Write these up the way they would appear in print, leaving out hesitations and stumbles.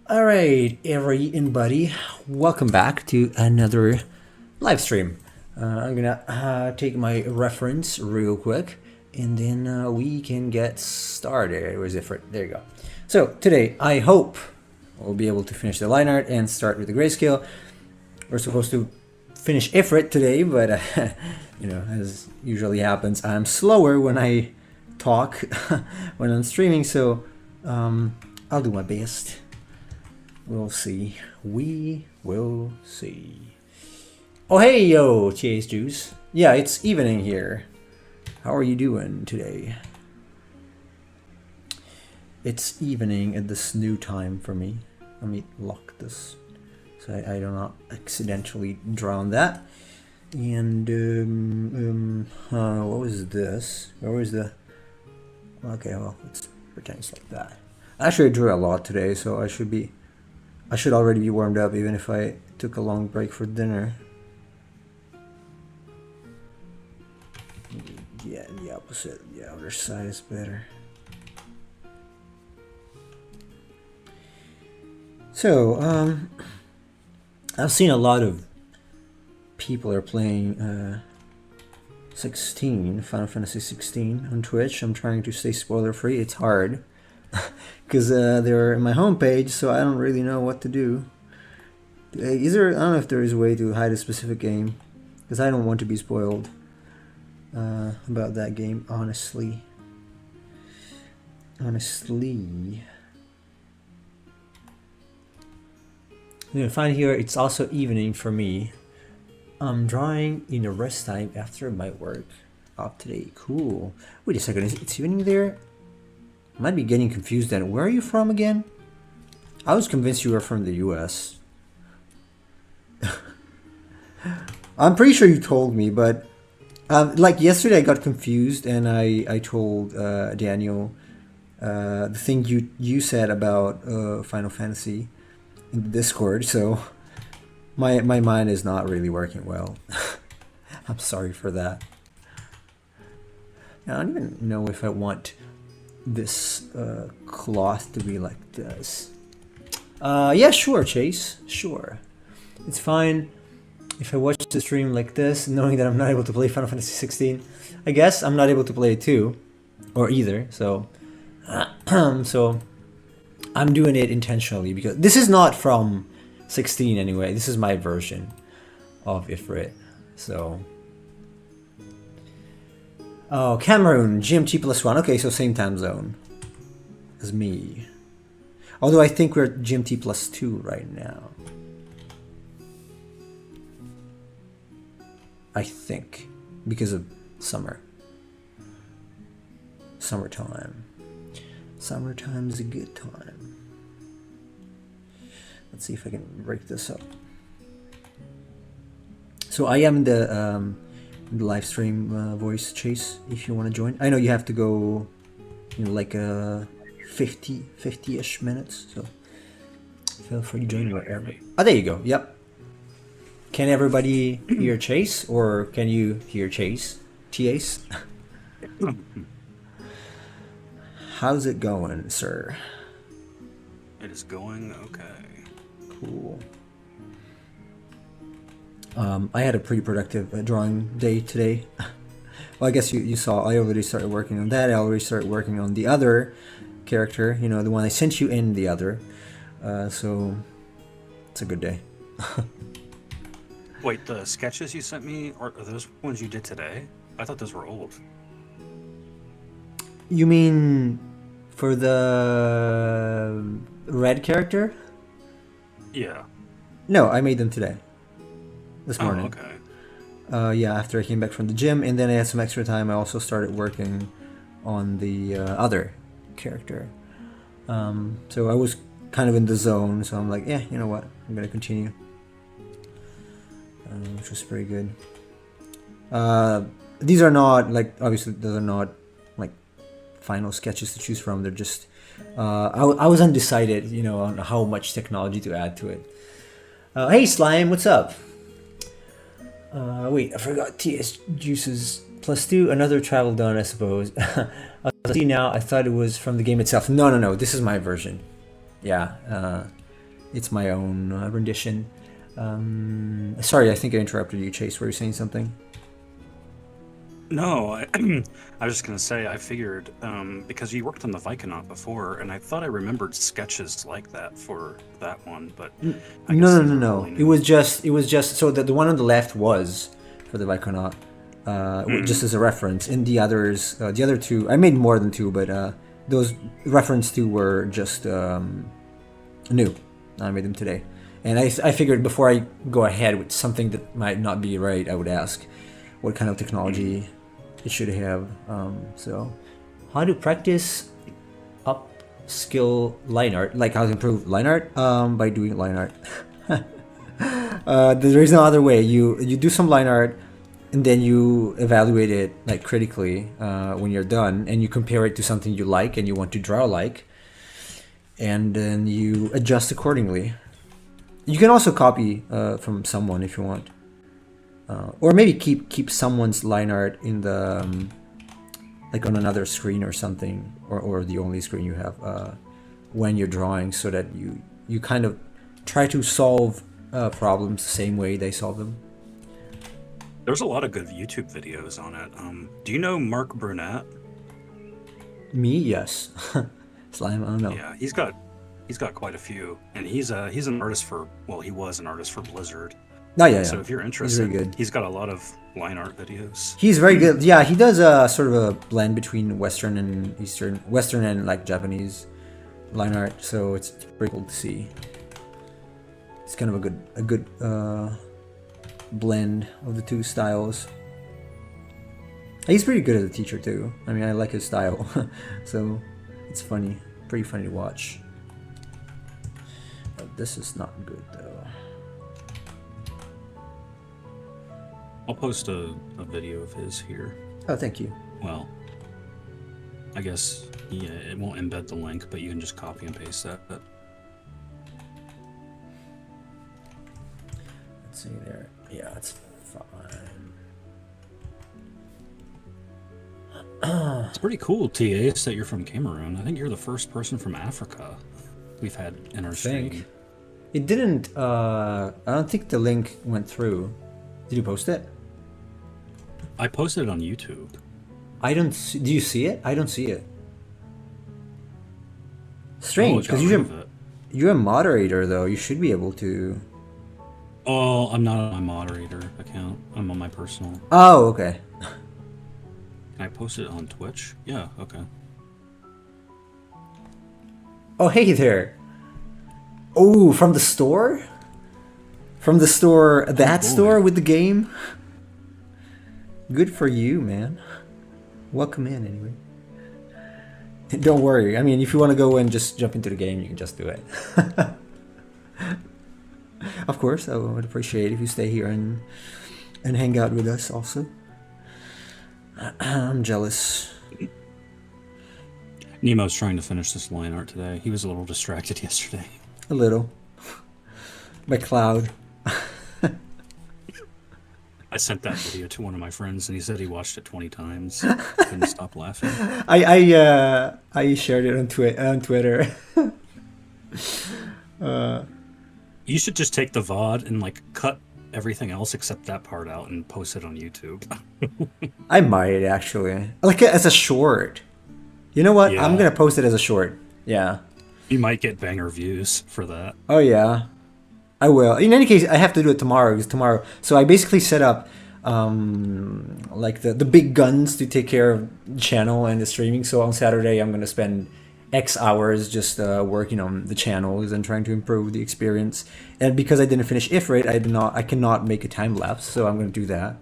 Alright, everybody, welcome back to another live stream. I'm gonna take my reference real quick and then we can get started. Where's Ifrit? There you go. So, today, I hope we'll be able to finish the line art and start with the grayscale. We're supposed to finish Ifrit today, but as usually happens, I'm slower when I talk when I'm streaming, so I'll do my best. We'll see. We will see. Oh, hey, yo, Chase Juice. Yeah, it's evening here. How are you doing today? It's evening at this new time for me. Let me lock this so I do not accidentally drown that. And, what was this? Where was the... Okay, well, let's pretend it's like that. Actually, I drew a lot today, so I should already be warmed up even if I took a long break for dinner. Yeah, the opposite, the other side is better. So, I've seen a lot of people are playing Final Fantasy 16 on Twitch. I'm trying to stay spoiler free. It's hard. Because they're in my homepage, so I don't really know what to do. I don't know if there is a way to hide a specific game, because I don't want to be spoiled about that game, honestly. You can find here, it's also evening for me. I'm drawing in a rest time after my work up today. Cool. Wait a second, it's evening there? I might be getting confused then. Where are you from again? I was convinced you were from the US. I'm pretty sure you told me, but like yesterday I got confused and I told Daniel the thing you said about Final Fantasy in the Discord, so my mind is not really working well. I'm sorry for that. I don't even know if I want this cloth to be like this. Yeah, sure, Chase. Sure. It's fine if I watch the stream like this, knowing that I'm not able to play Final Fantasy 16. I guess I'm not able to play it too, or either, so... so, I'm doing it intentionally, because this is not from 16 anyway. This is my version of Ifrit, so... Oh, Cameroon, GMT +1. Okay, so same time zone as me. Although I think we're GMT +2 right now. I think. Because of summer. Summertime. Summertime is a good time. Let's see if I can break this up. So I am the live stream voice, Chase, if you want to join. I know you have to go like 50-ish minutes, so feel free to join wherever. Oh, there you go. Yep. Can everybody hear Chase, or can you hear Chase? Chase? How's it going, sir? It is going okay. Cool. I had a pretty productive drawing day today. Well, I guess you saw I already started working on that. I already started working on the other character, the one I sent you in the other. So it's a good day. Wait, the sketches you sent me, are those ones you did today? I thought those were old. You mean for the red character? Yeah. No, I made them today. This morning. Oh, okay. Yeah, after I came back from the gym, and then I had some extra time. I also started working on the other character. So I was kind of in the zone, so I'm like, yeah, you know what? I'm gonna continue. Which was pretty good. These are not, obviously, those are not, final sketches to choose from. They're just, I was undecided, on how much technology to add to it. Hey, Slime, what's up? Wait, I forgot TS Juices +2, another travel done, I suppose. See now, I thought it was from the game itself. No, this is my version. Yeah, It's my own rendition. Sorry, I think I interrupted you, Chase. Were you saying something? No, I was just gonna say I figured because you worked on the Vicanaut before, and I thought I remembered sketches like that for that one, but I guess No, no, these no, were no. really It new. was just so the one on the left was for the Vicanaut, just as a reference. And the others, the other two, I made more than two, but those reference two were just new. I made them today, and I figured before I go ahead with something that might not be right, I would ask what kind of technology it should have. So, how to practice upskill line art, like how to improve line art by doing line art. There is no other way. You do some line art, and then you evaluate it like critically when you're done, and you compare it to something you like and you want to draw like, and then you adjust accordingly. You can also copy from someone if you want, or maybe keep someone's line art in the like on another screen or something, or the only screen you have when you're drawing, so that you kind of try to solve problems the same way they solve them. There's a lot of good YouTube videos on it. Do you know Mark Burnett? Me, yes. Slime, I don't know. Yeah, he's got quite a few, and he's an artist for he was an artist for Blizzard. Oh yeah, So yeah. if you're He's interested, very good. he's got a lot of line art videos. He's very good. Yeah, he does a sort of a blend between Western and Eastern, Western and like Japanese line art. So it's pretty cool to see. It's kind of a good blend of the two styles. He's pretty good as a teacher too. I mean, I like his style, so it's funny, pretty funny to watch. But this is not good though. I'll post a video of his here. Oh, thank you. Well, I guess it won't embed the link, but you can just copy and paste that. Let's see there. Yeah, it's fine. It's pretty cool, TAs, that you're from Cameroon. I think you're the first person from Africa we've had in our stream. It didn't. I don't think the link went through. Did you post it? I posted it on YouTube. I don't see, do you see it? I don't see it. Strange, because you're a moderator though. You should be able to. Oh, I'm not on my moderator account. I'm on my personal. Oh, okay. Can I post it on Twitch? Yeah, okay. Oh, hey there. Oh, from the store? From the store, that store with the game? Good for you, man. Welcome in, anyway. Don't worry. I mean, if you want to go and just jump into the game, you can just do it. Of course, I would appreciate if you stay here and hang out with us also. I'm jealous. Nemo's trying to finish this line art today. He was a little distracted yesterday. A little. By Cloud. I sent that video to one of my friends, and he said he watched it 20 times. Couldn't stop laughing. I shared it on Twitter. You should just take the VOD and like cut everything else except that part out and post it on YouTube. I might actually, like as a short. You know what? Yeah. I'm gonna post it as a short. Yeah. You might get banger views for that. Oh yeah, I will. In any case, I have to do it tomorrow. Because tomorrow, so I basically set up like the big guns to take care of the channel and the streaming. So on Saturday, I'm gonna spend X hours just working on the channels and trying to improve the experience. And because I didn't finish Ifrit, I cannot make a time lapse. So I'm gonna do that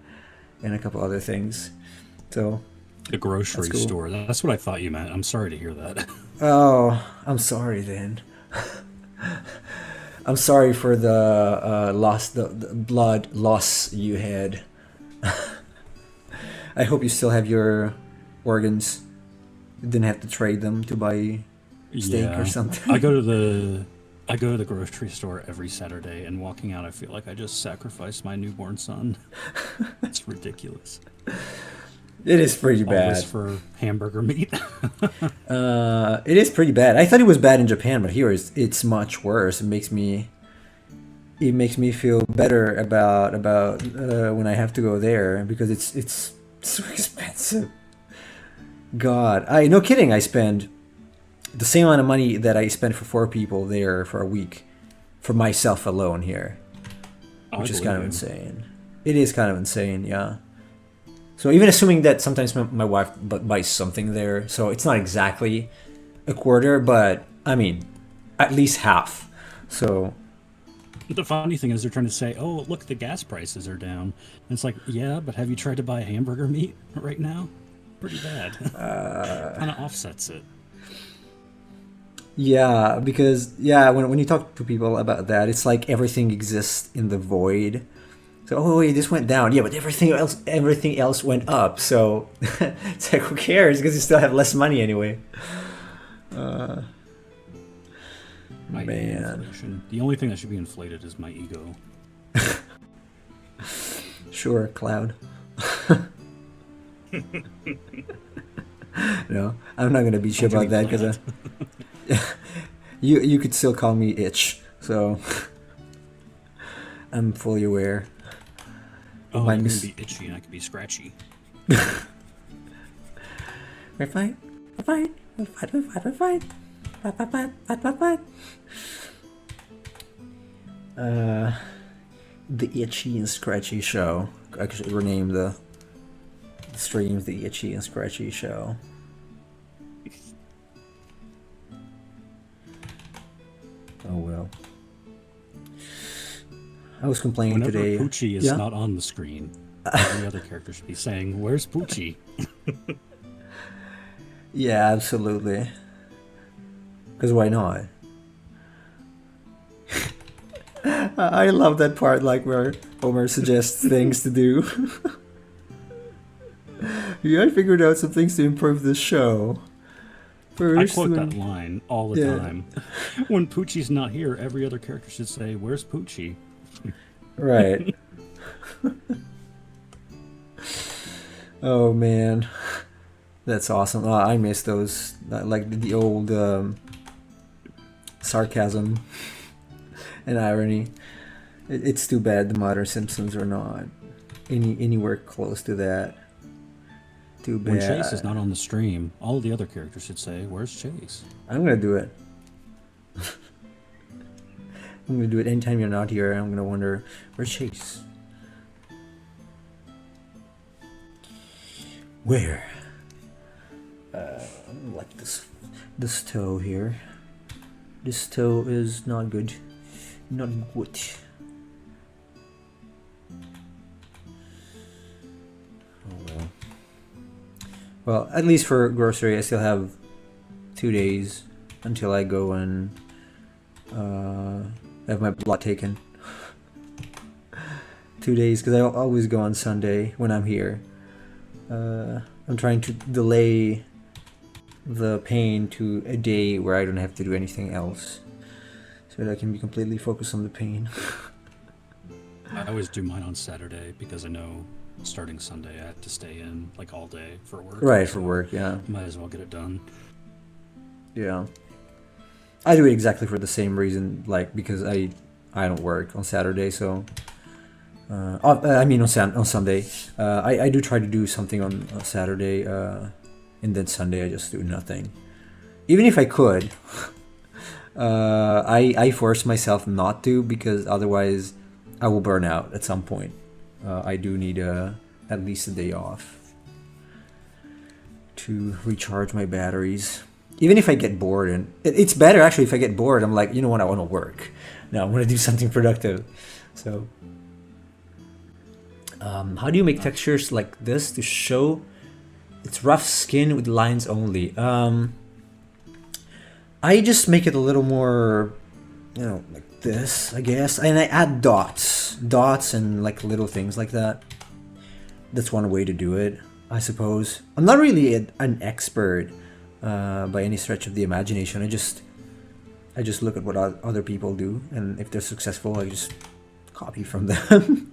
and a couple other things. So. The grocery store. That's what I thought you meant. I'm sorry to hear that. Oh, I'm sorry then. I'm sorry for the loss, the blood loss you had. I hope you still have your organs. You didn't have to trade them to buy steak or something. I go to the grocery store every Saturday, and walking out, I feel like I just sacrificed my newborn son. It's ridiculous. It is pretty All bad. this for hamburger meat. It is pretty bad. I thought it was bad in Japan, but here it's much worse. It makes me feel better about when I have to go there because it's so expensive. God, I no kidding. I spend the same amount of money that I spent for 4 people there for a week for myself alone here, which is kind of insane. It is kind of insane, yeah. So even assuming that sometimes my wife buys something there, so it's not exactly a quarter, but I mean, at least half. So The funny thing is they're trying to say, oh, look, the gas prices are down. And it's like, yeah, but have you tried to buy hamburger meat right now? Pretty bad. Kind of offsets it. yeah, because when you talk to people about that, it's like everything exists in the void. So oh wait, this went down. Yeah, but everything else went up. So it's like who cares? Because you still have less money anyway. My Man. inflation. The only thing that should be inflated is my ego. Sure, Cloud. No, I'm not gonna beat you about that because you could still call me Itch. So I'm fully aware. Oh, My I can mis- be itchy and I can be scratchy. We're fine. We're fine. We're fine. We're fine. We're fine. Fine. The Itchy and Scratchy Show. I could rename the streams the Itchy and Scratchy Show. Oh well. I was complaining Whenever today. Poochie is Yeah? not on the screen, every other character should be saying, "Where's Poochie?" Yeah, absolutely. Because why not? I love that part, like where Homer suggests things to do. Yeah, I figured out some things to improve this show. I First, quote when- that line all the Yeah. time. When Poochie's not here, every other character should say, "Where's Poochie?" Right. Oh man, that's awesome. I miss those, like the old sarcasm and irony. It's too bad the modern Simpsons are not anywhere close to that. Too bad. When Chase is not on the stream, all the other characters should say, "Where's Chase?" I'm gonna do it. I'm gonna do it anytime you're not here. I'm gonna wonder where's Chase. Where? Like this toe here. This toe is not good. Not good. Oh well. Well, at least for grocery, I still have 2 days until I go and have my blood taken. 2 days, because I always go on Sunday when I'm here. I'm trying to delay the pain to a day where I don't have to do anything else, so that I can be completely focused on the pain. I always do mine on Saturday because I know starting Sunday I have to stay in like all day for work. Right, so for work, yeah. Might as well get it done. Yeah. I do it exactly for the same reason, like because I don't work on Saturday, so I mean on Sunday. I do try to do something on Saturday, and then Sunday I just do nothing. Even if I could, I force myself not to because otherwise I will burn out at some point. I do need at least a day off to recharge my batteries. Even if I get bored, and it's better actually if I get bored, I'm like, you know what, I want to work. No, I want to do something productive. So, how do you make textures like this to show it's rough skin with lines only? I just make it a little more, like this, I guess, and I add dots and like little things like that. That's one way to do it, I suppose. I'm not really an expert by any stretch of the imagination. I just look at what other people do, and if they're successful, I just copy from them.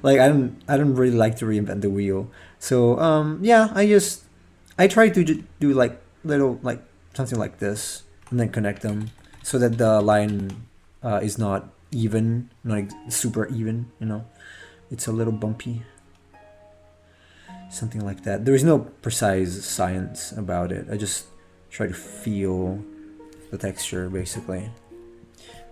Like I don't really like to reinvent the wheel. So yeah, I try to do like little like something like this and then connect them so that the line is not even, not super even. You know, it's a little bumpy. Something like that. There is no precise science about it. I just try to feel the texture basically.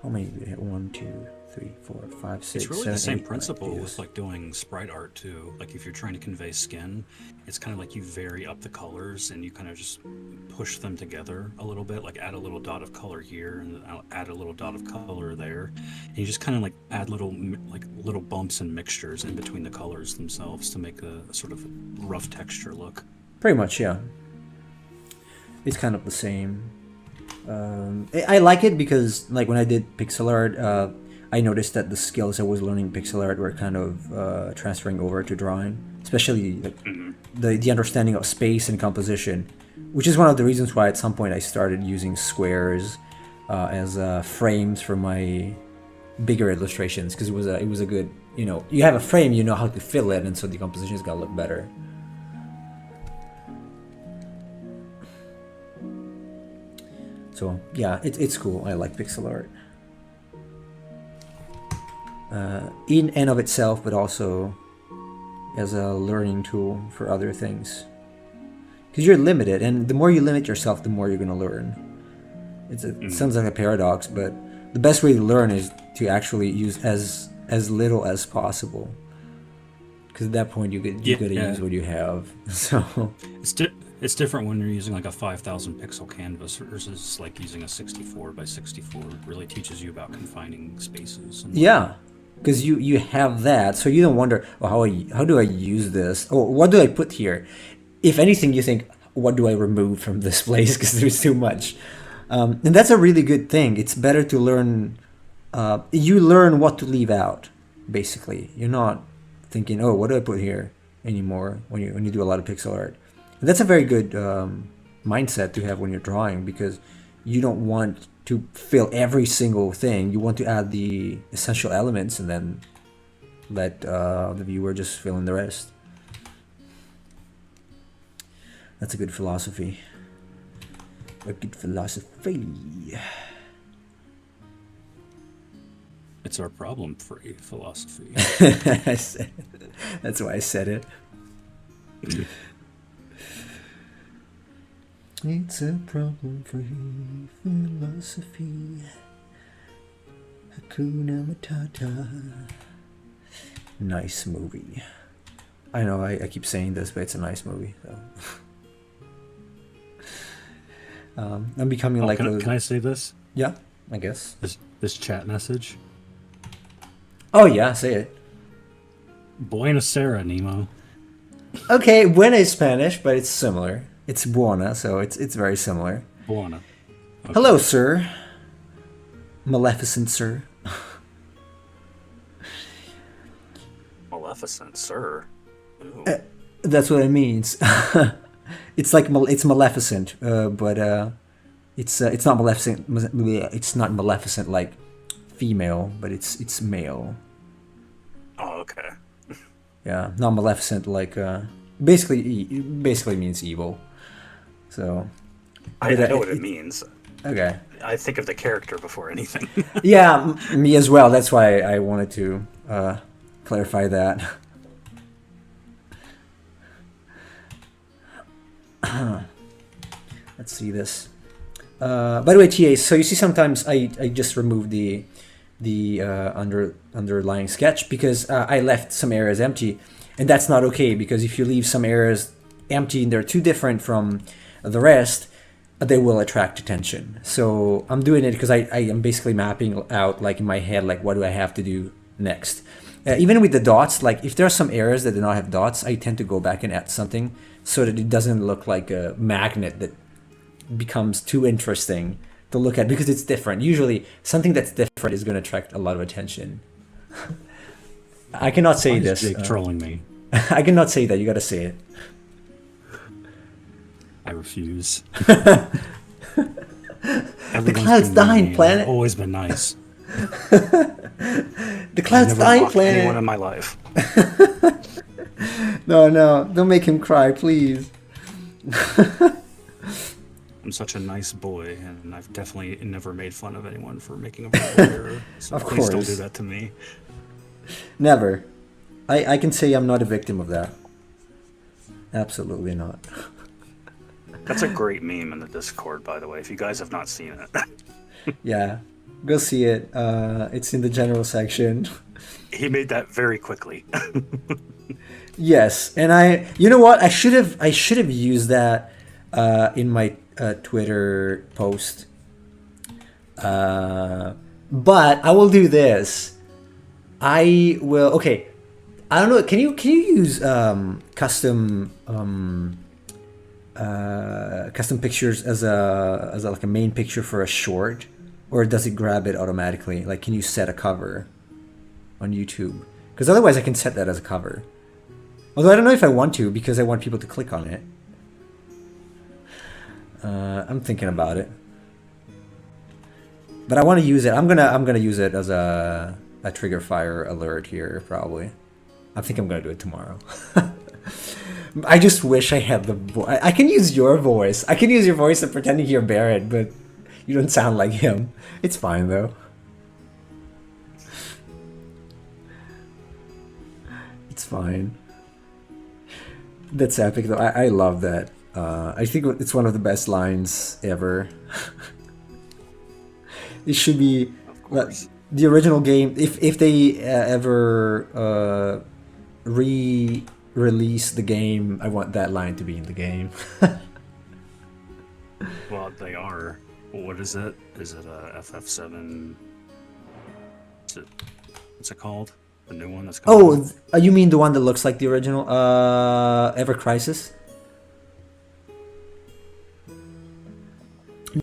How many do we have? 1, 2, 3, 4, 5, 6, It's really 7, the same 8, principle 9, with like doing sprite art too. Like if you're trying to convey skin, it's kind of like you vary up the colors and you kind of just push them together a little bit. Like add a little dot of color here and then add a little dot of color there, and you just kind of like add little bumps and mixtures in between the colors themselves to make a sort of rough texture look. Pretty much, yeah. It's kind of the same. I like it because, like, when I did pixel art, I noticed that the skills I was learning pixel art were kind of transferring over to drawing, especially like, the understanding of space and composition, which is one of the reasons why at some point I started using squares as frames for my bigger illustrations, because it was a good, you know, you have a frame, you know how to fill it, and so the composition is gonna look better. So yeah, it's cool. I like pixel art. In and of itself, but also as a learning tool for other things. Because you're limited, and the more you limit yourself, the more you're going to learn. It sounds like a paradox, but the best way to learn is to actually use as little as possible. Because at that point, you got to use what you have. So it's different when you're using like a 5,000 pixel canvas versus like using a 64 by 64. It really teaches you about confining spaces. And yeah, because you have that, so you don't wonder, oh, how do I use this? Oh, what do I put here? If anything, you think, what do I remove from this place because there's too much. And that's a really good thing. It's better to learn. You learn what to leave out, basically. You're not thinking, oh, what do I put here anymore when you do a lot of pixel art. And that's a very good mindset to have when you're drawing, because you don't want to fill every single thing. You want to add the essential elements and then let the viewer just fill in the rest. That's a good philosophy. A good philosophy. It's our problem-free philosophy. That's why I said it. It's a problem-free philosophy. Hakuna Matata. Nice movie. I know I keep saying this, but it's a nice movie. So. I'm becoming like can I say this? Yeah, I guess. This chat message. Oh yeah, say it. Buena Sera, Nemo. Okay, buena is Spanish, but it's similar. It's buona, so it's very similar. Buona. Okay. Hello, sir. Maleficent, sir. Maleficent, sir. That's what it means. It's like it's Maleficent, but it's not Maleficent. It's not Maleficent like female, but it's male. Oh, okay. Yeah, not Maleficent like basically means evil. So I know what it means. Okay. I think of the character before anything. Yeah, me as well. That's why I wanted to clarify that. Let's see this. By the way, TA, so you see sometimes I just remove the underlying sketch because I left some areas empty, and that's not okay, because if you leave some areas empty and they're too different from the rest, they will attract attention. So I'm doing it because I am basically mapping out, like in my head, like what do I have to do next. Even with the dots, like if there are some areas that do not have dots, I tend to go back and add something so that it doesn't look like a magnet that becomes too interesting to look at, because it's different. Usually something that's different is going to attract a lot of attention. I cannot say this. Jake trolling me. I cannot say that. You got to say it. I refuse. The cloud's dying, planet. I've always been nice. The cloud's dying, planet. Anyone in my life. No, don't make him cry, please. I'm such a nice boy, and I've definitely never made fun of anyone for making a verbal error. So Of please don't course. do that to me. Never. I can say I'm not a victim of that. Absolutely not. That's a great meme in the Discord, by the way, if you guys have not seen it. Yeah, go see it. It's in the general section. He made that very quickly. Yes, and you know what? I should have used that in my Twitter post. But I will do this. I will. Okay, I don't know. Can you use custom pictures as a like a main picture for a short, or does it grab it automatically? Like, can you set a cover on YouTube? Because otherwise, I can set that as a cover. Although I don't know if I want to, because I want people to click on it. I'm thinking about it, but I want to use it. I'm gonna use it as a trigger fire alert here probably. I think I'm gonna do it tomorrow. I just wish I had the voice. I can use your voice. I can use your voice and pretending you're Barrett, but you don't sound like him. It's fine though. It's fine. That's epic though. I love that. I think it's one of the best lines ever. It should be the original game. If they ever re-release the game, I want that line to be in the game. Well, they are. What is it? Is it a FF7? What's it called? The new one that's coming? Oh, you mean the one that looks like the original? Ever Crisis?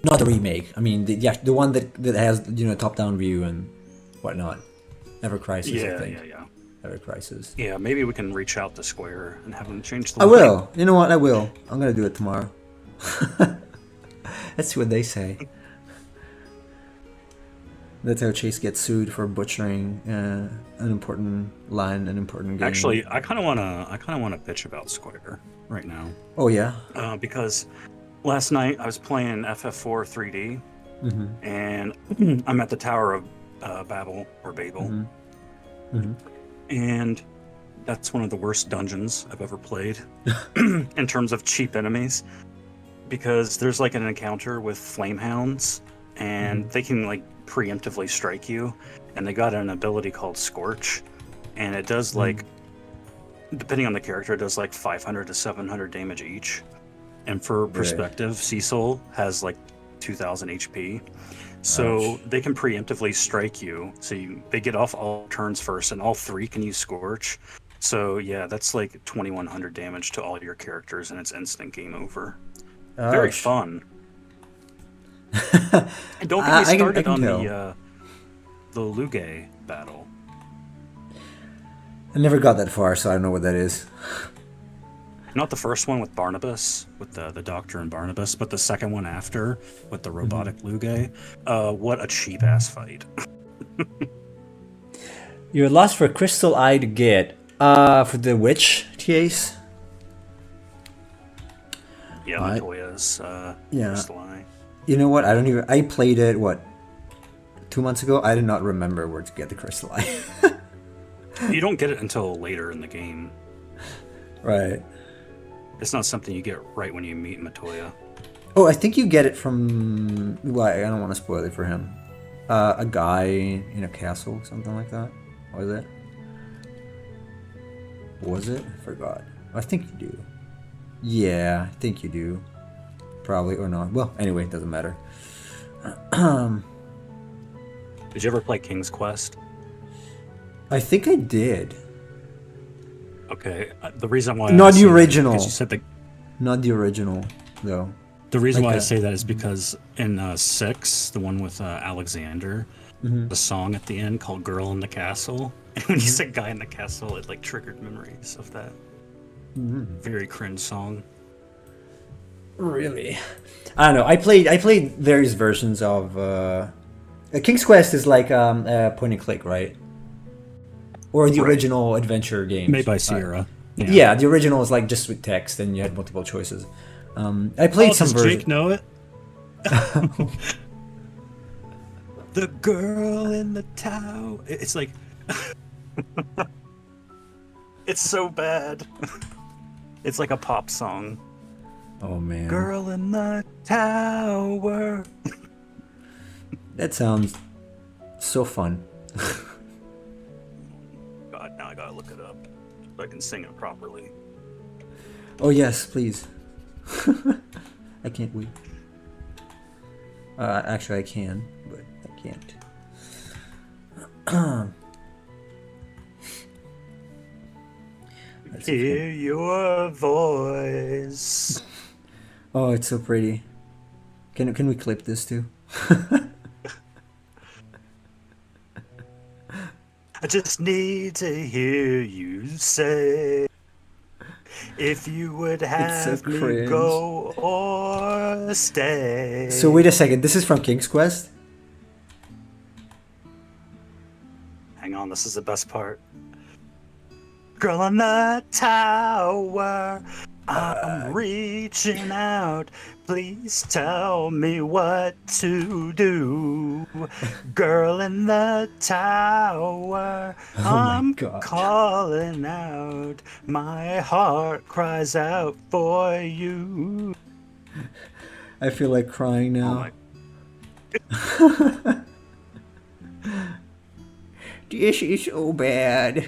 Not the remake. I mean, the one that has top-down view and whatnot. Ever Crisis, I think. Yeah. Ever Crisis. Yeah, maybe we can reach out to Square and have them change the. I will. You know what? I will. I'm gonna do it tomorrow. Let's see what they say. That's how Chase gets sued for butchering an important line, an important game. Actually, I kind of wanna bitch about Square right now. Oh yeah. Because last night I was playing FF4 3D, and I'm at the Tower of Babel or Babel, and that's one of the worst dungeons I've ever played in terms of cheap enemies, because there's like an encounter with flamehounds, and they can like preemptively strike you, and they got an ability called Scorch, and it does like, depending on the character, it does like 500 to 700 damage each. And for perspective, Cecil has like 2000 HP, so they can preemptively strike you. So they get off all turns first, and all three can use Scorch. So yeah, that's like 2100 damage to all your characters, and it's instant game over. Very fun. And don't get me started on the Luge battle. I never got that far, so I don't know what that is. Not the first one with Barnabas, with the Doctor and Barnabas, but the second one after, with the robotic Luge. What a cheap-ass fight. You're lost for Crystal Eye to get. For the Witch, TAs? Yeah, Matoya's Crystal Eye. You know what? I played it, 2 months ago? I did not remember where to get the Crystal Eye. You don't get it until later in the game. Right. It's not something you get right when you meet Matoya. Oh, I think you get it from... Well, I don't want to spoil it for him. A guy in a castle, something like that. Was it? I forgot. I think you do. Yeah, I think you do. Probably, or not. Well, anyway, it doesn't matter. Did you ever play King's Quest? I think I did. Okay, the reason why not the original. Because you said not the original, though. The reason why I say that is because in 6, the one with Alexander, the song at the end called "Girl in the Castle," and when you said "Guy in the Castle," it like triggered memories of that very cringe song. Really? I don't know. I played various versions of King's Quest is like point and click, right? or the Right. original adventure games. Made by Sierra. Yeah, the original is like just with text, and you had multiple choices. I played some does version. Jake know it? The girl in the tower. It's like, it's so bad. It's like a pop song. Oh man, Girl in the tower. that sounds so fun. God, now I gotta look it up so I can sing it properly. Oh yes, please. I can't wait. Actually, I can, but I can't. Hear your voice. Oh, it's so pretty. Can we clip this too? I just need to hear you say, if you would have so me cringe. go or stay. So wait a second. This is from King's Quest. Hang on, this is the best part. Girl on the tower, I'm reaching out. Please tell me what to do. Girl in the tower, my I'm God. calling out. My heart cries out for you. I feel like crying Oh now. my. This is so bad.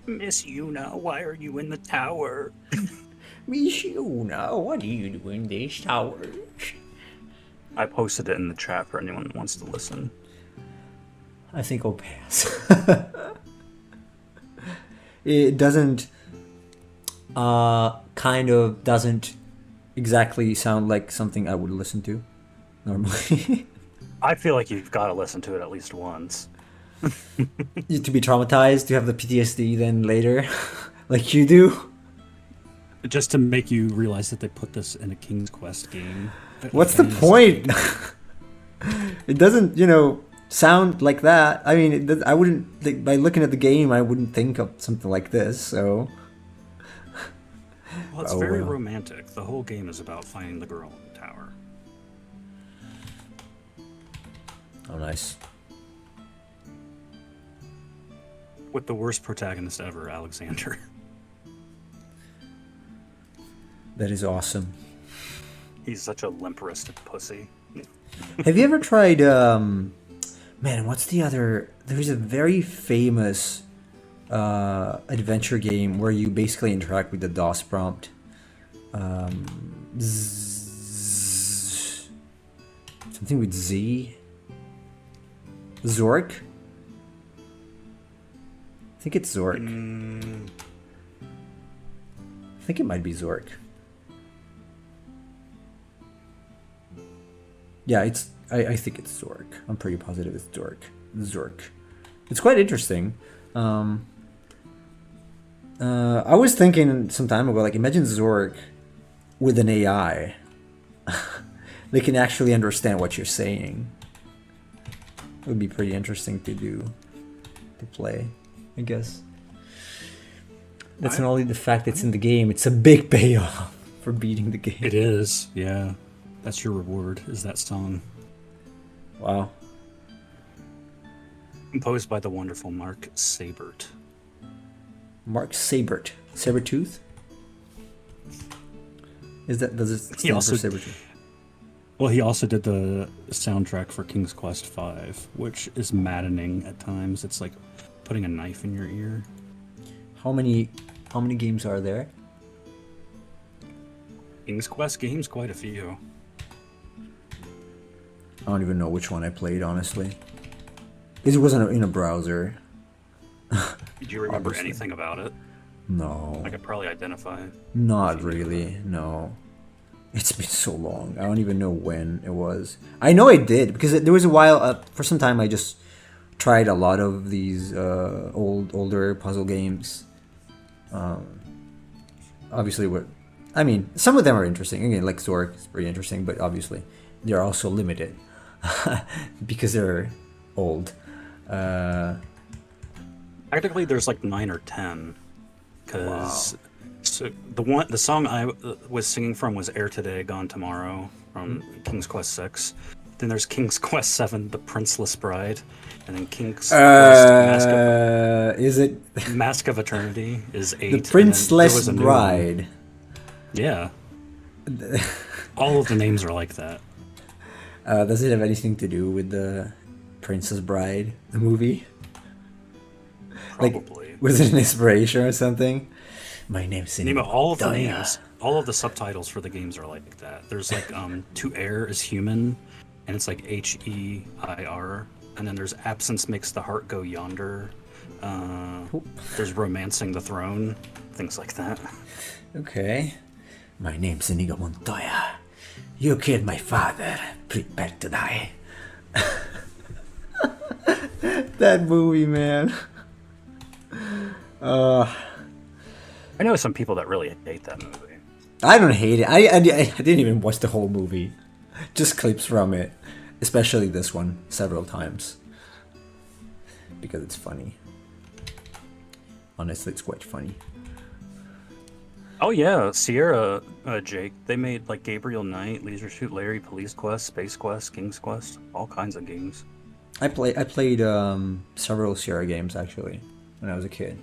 Miss Yuna, why are you in the tower? Miss Yuna, what are you doing in this tower? I posted it in the chat for anyone that wants to listen. I think I'll pass. It doesn't, kind of doesn't exactly sound like something I would listen to normally. I feel like you've got to listen to it at least once. To be traumatized, to have the PTSD then later, like you do. Just to make you realize that they put this in a King's Quest game. What's the point? It doesn't, sound like that. I mean, I wouldn't, like, by looking at the game, I wouldn't think of something like this, so. Well, it's very romantic. The whole game is about finding the girl in the tower. Oh, nice. With the worst protagonist ever, Alexander. That is awesome. He's such a limp-wristed pussy. Have you ever tried, man, what's the other, there's a very famous adventure game where you basically interact with the DOS prompt. Something with Z? Zork? I think it's Zork. I think it might be Zork. Yeah, I think it's Zork. I'm pretty positive it's Zork. It's quite interesting. I was thinking some time ago, like, imagine Zork with an AI. They can actually understand what you're saying. It would be pretty interesting to play, I guess. That's not only the fact it's in the game, it's a big payoff for beating the game. It is, yeah. That's your reward, is that song. Wow. Composed by the wonderful Mark Sabert. Mark Sabert. Sabertooth? Does it stand for Sabertooth? Well, he also did the soundtrack for King's Quest V, which is maddening at times. It's like putting a knife in your ear. How many games are there? King's Quest games, quite a few. I don't even know which one I played, honestly. Because it wasn't in a browser. Do you remember Obviously. anything about it? No. I could probably identify. Not really, no. It's been so long. I don't even know when it was. I know I did, because there was a while, for some time I just tried a lot of these older puzzle games. Obviously, some of them are interesting. Again, like Zork is pretty interesting, but obviously they're also limited because they're old. Technically, there's like 9 or 10, because so the song I was singing from was "Air Today, Gone Tomorrow" from King's Quest VI. Then there's King's Quest VII, The Princeless Bride, and then King's Quest Is it Mask of Eternity is 8. the And then there Princeless was a new Bride? one. Yeah, all of the names are like that. Does it have anything to do with the Princess Bride, the movie? Probably. Like, was it an inspiration or something? My name's Nemo, all of the Daya. names, all of the subtitles for the games are like that. There's like to err is human, and it's like HEIR, and then there's absence makes the heart go yonder. There's romancing the throne, things like that. Okay. My name's Inigo Montoya. You killed my father. Prepare to die. That movie, man. I know some people that really hate that movie. I don't hate it. I didn't even watch the whole movie. Just clips from it. Especially this one, several times. Because it's funny. Honestly, it's quite funny. Oh yeah, Sierra, Jake. They made like Gabriel Knight, Leisure Suit Larry, Police Quest, Space Quest, King's Quest, all kinds of games. I played several Sierra games actually when I was a kid.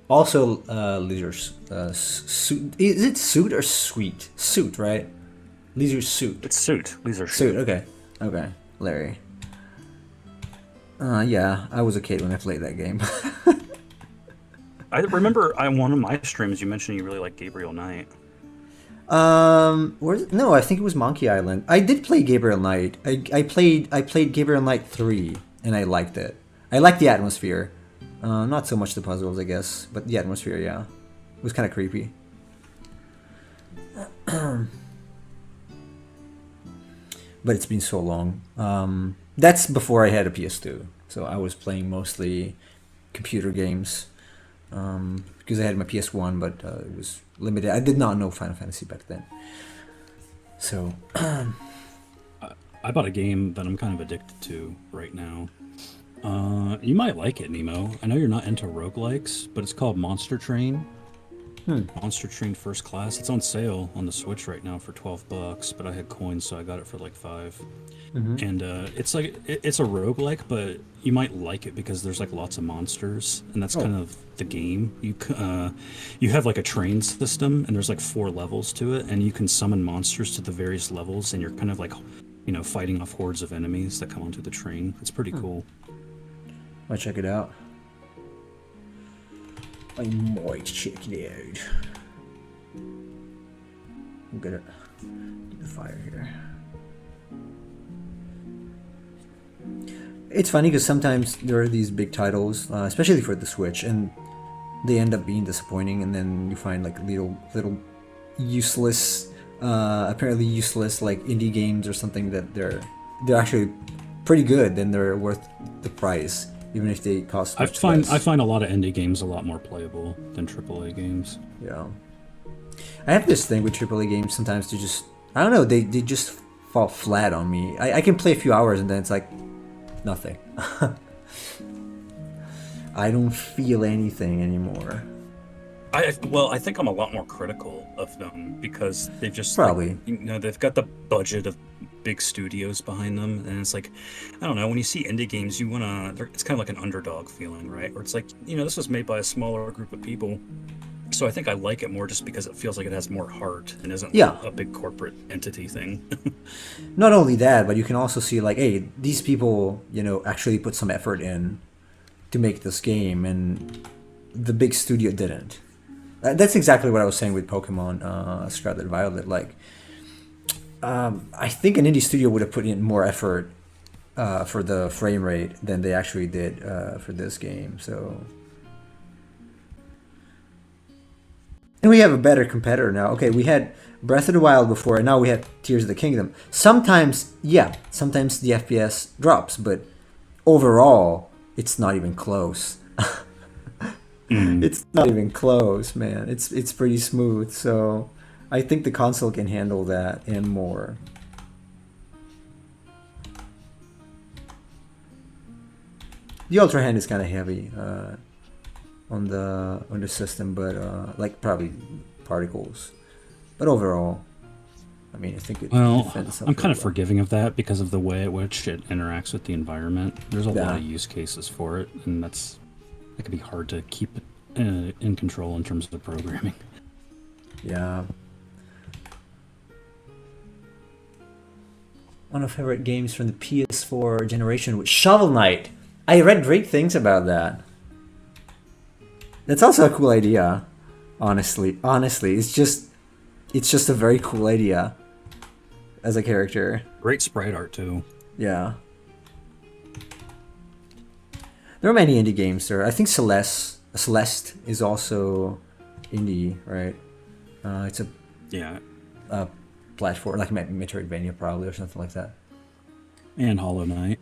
Also, Leisure Suit. Is it Suit or Sweet? Suit, right? Leisure Suit. It's Suit, Leisure Suit. Suit. Okay. Larry. Yeah, I was a kid when I played that game. I remember on one of my streams you mentioned you really like Gabriel Knight. No, I think it was Monkey Island. I did play Gabriel Knight. I played Gabriel Knight 3 and I liked it. I liked the atmosphere. Not so much the puzzles, I guess, but the atmosphere, yeah. It was kind of creepy. But it's been so long. That's before I had a PS2, so I was playing mostly computer games. Because I had my PS1, but it was limited. I did not know Final Fantasy back then. So, I bought a game that I'm kind of addicted to right now. You might like it, Nemo. I know you're not into roguelikes, but it's called Monster Train. Monster Train First Class. It's on sale on the Switch right now for $12, but I had coins, so I got it for like 5. And it's like it's a roguelike, but you might like it because there's like lots of monsters, and that's kind of the game. You have like a train system, and there's like 4 levels to it, and you can summon monsters to the various levels, and you're kind of like, fighting off hordes of enemies that come onto the train. It's pretty cool. I'll check it out. I might check it out. I'm gonna get the fire here. It's funny because sometimes there are these big titles, especially for the Switch, and they end up being disappointing, and then you find like little useless, apparently useless like indie games or something that they're actually pretty good, and they're worth the price, even if they cost much less. I find a lot of indie games a lot more playable than AAA games. Yeah. I have this thing with AAA games sometimes to just, I don't know, they just fall flat on me. I can play a few hours and then it's like, nothing. I don't feel anything anymore. I think I'm a lot more critical of them because they've just Probably. They've got the budget of big studios behind them, and it's like, I don't know, when you see indie games, it's kind of like an underdog feeling, right? Where it's like, this was made by a smaller group of people, so I think I like it more just because it feels like it has more heart and isn't a big corporate entity thing. Not only that, but you can also see like, hey, these people, actually put some effort in to make this game, and the big studio didn't. That's exactly what I was saying with Pokemon Scarlet Violet. Like, I think an indie studio would have put in more effort for the frame rate than they actually did for this game. So, and we have a better competitor now. Okay, we had Breath of the Wild before, and now we have Tears of the Kingdom. Sometimes the FPS drops, but overall, it's not even close. It's not even close, man. It's pretty smooth. So I think the console can handle that and more. The Ultra Hand is kind of heavy. on the system, but like probably particles. But overall, I mean, I think it Well, defends itself I'm kind pretty of well. forgiving of that because of the way at which it interacts with the environment. There's a lot Yeah. of use cases for it, and that can be hard to keep it in control in terms of programming. Yeah. One of my favorite games from the PS4 generation was Shovel Knight. I read great things about that. That's also a cool idea. Honestly, it's just a very cool idea as a character. Great sprite art too. Yeah. There are many indie games there. I think Celeste is also indie, right? It's Yeah, a platform like Metroidvania probably or something like that. and Hollow Knight.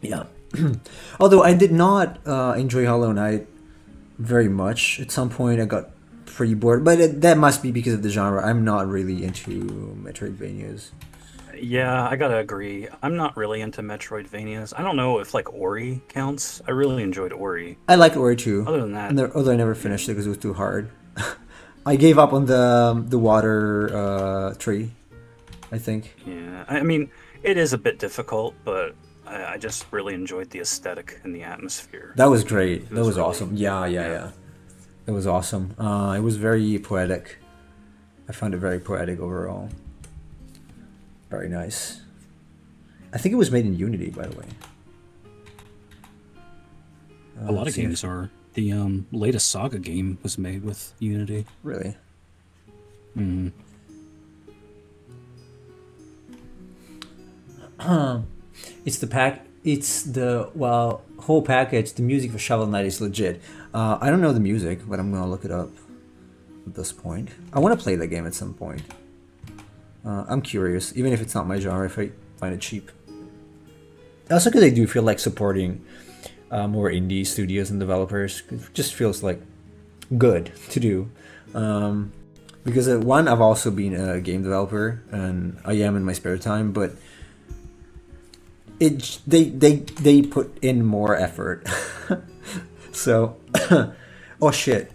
Yeah. Although I did not enjoy Hollow Knight very much. At some point I got pretty bored, but that must be because of the genre. I'm not really into Metroidvanias. Yeah, I gotta agree. I'm not really into Metroidvanias. I don't know if like Ori counts. I really enjoyed Ori. I like Ori 2, Other than that, and although I never finished it because it was too hard. I gave up on the water tree, I think. yeah, I mean, it is a bit difficult, but I just really enjoyed the aesthetic and the atmosphere. That was great. It That was really- awesome. Yeah. It was awesome. It was very poetic. I found it very poetic overall. Very nice. I think it was made in Unity, by the way. A lot of let's see if- games are. The latest Saga game was made with Unity. Really? Mm. It's the pack. It's the whole package. The music for Shovel Knight is legit. I don't know the music, but I'm gonna look it up at this point. I want to play that game at some point. I'm curious, even if it's not my genre. If I find it cheap. Also, because I do feel like supporting more indie studios and developers. It just feels like good to do. Because one, I've also been a game developer, and I am in my spare time, but they put in more effort. So, oh shit.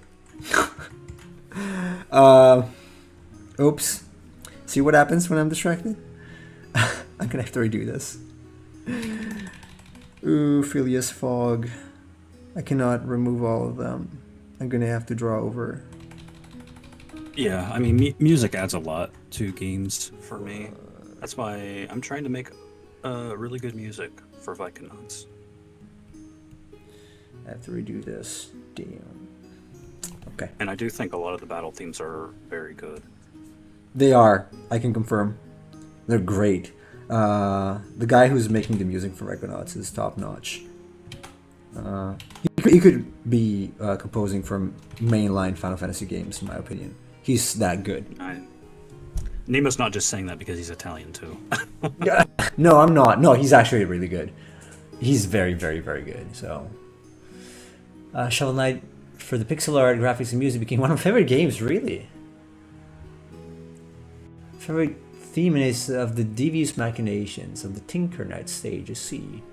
Oops. See what happens when I'm distracted? I'm gonna have to redo this. Ooh, Phileas Fogg. I cannot remove all of them. I'm gonna have to draw over. Yeah, I mean, music adds a lot to games for me. That's why I'm trying to make really good music for Vikings. I have to redo this. Damn. Okay. And I do think a lot of the battle themes are very good. They are. I can confirm. They're great. The guy who's making the music for Eikons is top notch. He could be composing for mainline Final Fantasy games, in my opinion. He's that good. Nemo's not just saying that because he's Italian too. No, I'm not. No, he's actually really good. He's very, very, very good. So, Shovel Knight for the pixel art, graphics, and music became one of my favorite games. Really, favorite theme is of the devious machinations of the Tinker Knight stage. You see.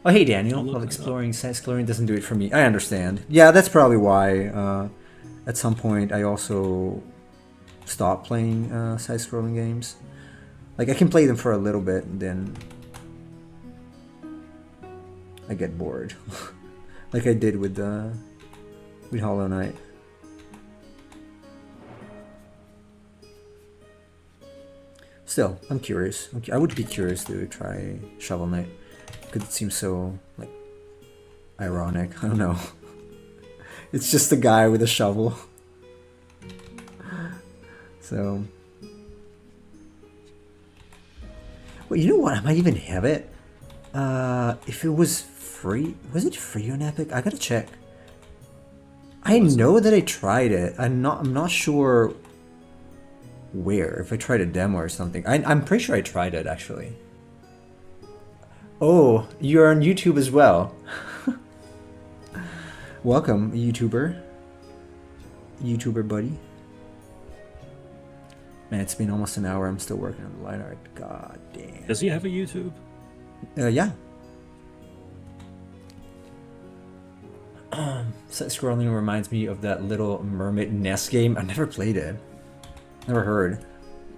Oh, hey Daniel. Love exploring. Side-scrolling doesn't do it for me. I understand. Yeah, that's probably why. At some point, I also stopped playing side-scrolling games. Like, I can play them for a little bit, and then I get bored. Like I did with Hollow Knight. Still, I'm curious. I would be curious to try Shovel Knight, because it seems so, like, ironic. I don't know. It's just a guy with a shovel. So... Well, you know what? I might even have it. If it was free... Was it free on Epic? I gotta check. I know that I tried it. I'm not sure where. If I tried a demo or something. I'm pretty sure I tried it, actually. Oh, you're on YouTube as well. Welcome, YouTuber. YouTuber buddy. Man, it's been almost an hour. I'm still working on the line art. God damn. Does he have a YouTube? Yeah. Side scrolling reminds me of that Little Mermaid NES game. I never played it. Never heard.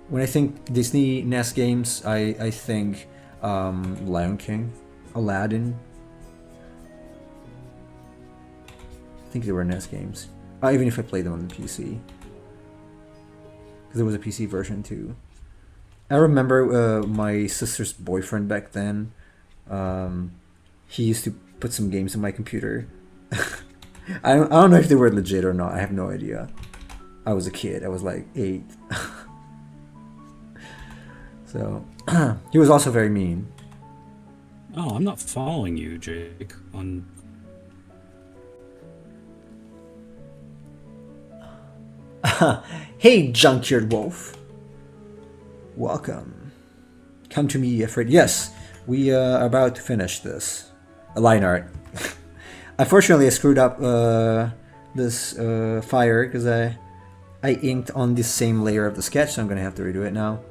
When I think Disney NES games, I think Lion King, Aladdin. I think they were NES games. Even if I played them on the PC. Because there was a PC version too. I remember my sister's boyfriend back then. He used to put some games on my computer. I don't know if they were legit or not. I have no idea. I was a kid. I was like 8. So he was also very mean. Oh, I'm not following you, Jake. On Hey, Junkyard Wolf. Welcome. Come to me, Ifrit. Yes, we are about to finish this. A line art. Unfortunately, I screwed up this fire because I inked on the same layer of the sketch, so I'm going to have to redo it now.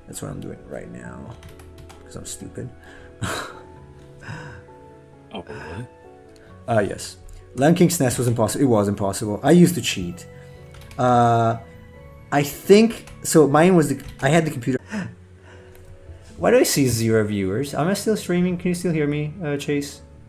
That's what I'm doing right now because I'm stupid. oh, really? Yes. Lion King's NES was impossible. It was impossible. I used to cheat. I think so. Mine was I had the computer. Why do I see 0 viewers? Am I still streaming? Can you still hear me, Chase?